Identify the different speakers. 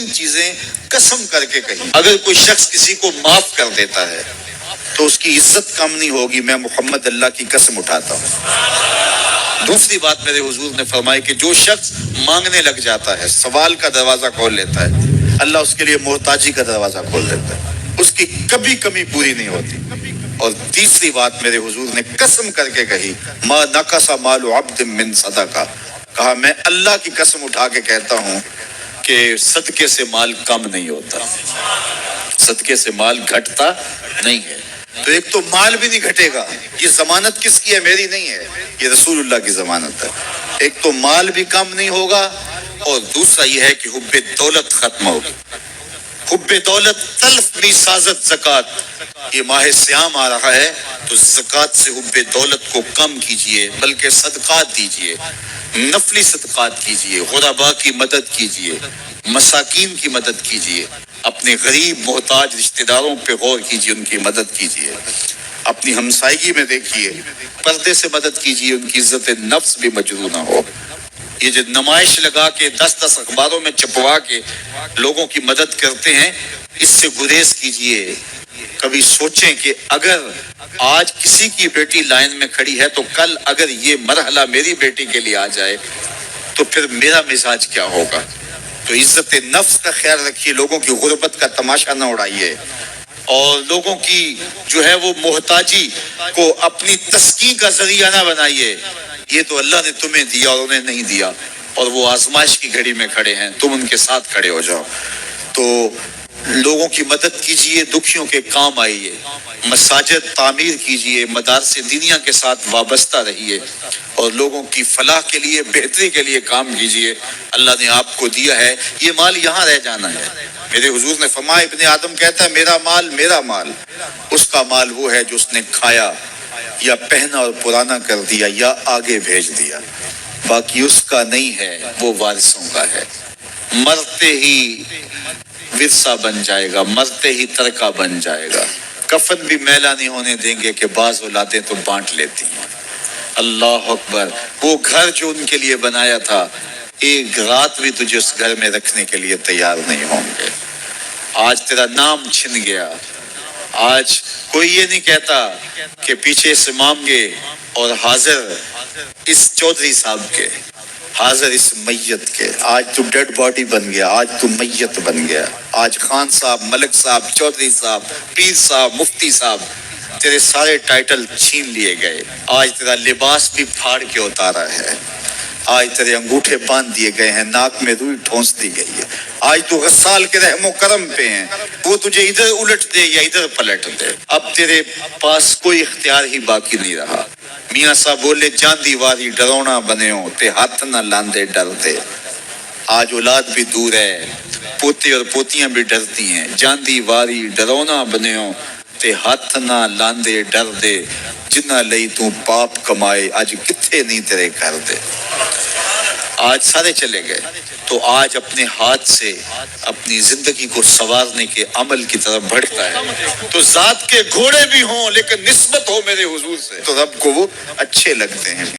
Speaker 1: تین چیزیں قسم کر کے کہی. اگر کوئی شخص کسی کو معاف کر دیتا ہے تو اس کی عزت کم نہیں ہوگی، میں محمد اللہ کی قسم اٹھاتا ہوں. دوسری بات میرے حضور نے فرمائی کہ جو شخص مانگنے لگ جاتا ہے، سوال کا دروازہ کھول لیتا ہے، اللہ اس کے لیے محتاجی کا دروازہ کھول دیتا ہے، اس کی کبھی کمی پوری نہیں ہوتی. اور تیسری بات میرے حضور نے قسم کر کے کہی، ما نقص مال عبد من صدقہ، کہا میں اللہ کی قسم اٹھا کے کہتا ہوں کہ صدقے سے مال کم نہیں ہوتا، صدقے سے مال گھٹتا نہیں ہے. تو ایک تو مال بھی نہیں گھٹے گا، یہ ضمانت کس کی ہے؟ میری نہیں ہے، یہ رسول اللہ کی ضمانت ہے. ایک تو مال بھی کم نہیں ہوگا، اور دوسرا یہ ہے کہ حب دولت ختم ہوگی. حب دولت تلف بھی سازت زکات. یہ ماہ سیام آ رہا ہے تو زکات سے حب دولت کو کم کیجئے، بلکہ صدقات دیجئے، نفلی صدقات کیجئے، غرباء کی مدد کیجئے، مساکین کی مدد کیجئے، اپنے غریب محتاج رشتہ داروں پہ غور کیجئے، ان کی مدد کیجئے. اپنی ہمسائیگی میں دیکھیے، پردے سے مدد کیجئے، ان کی عزت نفس بھی مجروح نہ ہو. یہ جو نمائش لگا کے 10 اخباروں میں چھپوا کے لوگوں کی مدد کرتے ہیں، اس سے گریز کیجئے. کبھی سوچیں کہ اگر آج کسی کی بیٹی لائن میں کھڑی ہے تو کل اگر یہ مرحلہ میری بیٹی کے لیے آ جائے تو پھر میرا مزاج کیا ہوگا. تو عزت نفس کا خیال رکھیے، لوگوں کی غربت کا تماشا نہ اڑائیے، اور لوگوں کی جو ہے وہ محتاجی کو اپنی تسکین کا ذریعہ نہ بنائیے. یہ تو اللہ نے تمہیں دیا اور انہیں نہیں دیا، اور وہ آزمائش کی گھڑی میں کھڑے ہیں، تم ان کے ساتھ کھڑے ہو جاؤ. تو لوگوں کی مدد کیجئے، دکھیوں کے کام آئیے، مساجد تعمیر کیجئے، مدارس دینیا کے ساتھ وابستہ رہیے، اور لوگوں کی فلاح کے لیے، بہتری کے لیے کام کیجئے. اللہ نے آپ کو دیا ہے، یہ مال یہاں رہ جانا ہے. میرے حضور نے فرمایا، ابن آدم کہتا ہے میرا مال میرا مال. اس کا مال وہ ہے جو اس نے کھایا یا پہنا اور پرانا کر دیا یا آگے بھیج دیا، باقی اس کا نہیں ہے، وہ وارثوں کا ہے. مرتے ہی ورثہ بن جائے گا، مرتے ہی ترکہ بن جائے گا. کفن بھی میلا نہیں ہونے دیں گے کہ بعض اولادیں تو بانٹ لیتی ہیں. اللہ اکبر. وہ گھر جو ان کے لیے بنایا تھا، ایک رات بھی تجھے اس گھر میں رکھنے کے لیے تیار نہیں ہوں گے. آج تیرا نام چھن گیا. آج کوئی یہ نہیں کہتا کہ پیچھے اس امام کے اور حاضر اس چودھری صاحب کے، حاضر اس میت کے. آج تو ڈیڈ باڈی بن گیا، آج تو میت بن گیا. آج خان صاحب، ملک صاحب، چودھری صاحب، پیر صاحب، مفتی صاحب، تیرے سارے ٹائٹل چھین لیے گئے. آج تیرا لباس بھی پھاڑ کے اتارا ہے. آج تیرے انگوٹھے باندھ دیے گئے ہیں، ناک میں روئی ٹھونس دی گئی ہے. آج تو غسال کے رحم و کرم پہ ہیں، وہ تجھے ادھر الٹ دے یا ادھر پلٹ دے. اب تیرے پاس کوئی اختیار ہی باقی نہیں رہا. میاں صاحب بولے، جاندی واری ڈرونا بنے ہو تے ہاتھ نہ لاندے ڈر دے. آج اولاد بھی دور ہے، پوتے اور پوتیاں بھی ڈرتی ہیں. جاندی واری ڈرونا بنے ہو تے ہاتھ نہ لاندے ڈر دے. جنہ لئی تو پاپ کمائے، آج کتھے نہیں تیرے کر دے. آج سارے چلے گئے. تو آج اپنے ہاتھ سے اپنی زندگی کو سنوارنے کے عمل کی طرف بڑھتا ہے. تو ذات کے گھوڑے بھی ہوں لیکن نسبت ہو میرے حضور سے، تو رب کو وہ اچھے لگتے ہیں.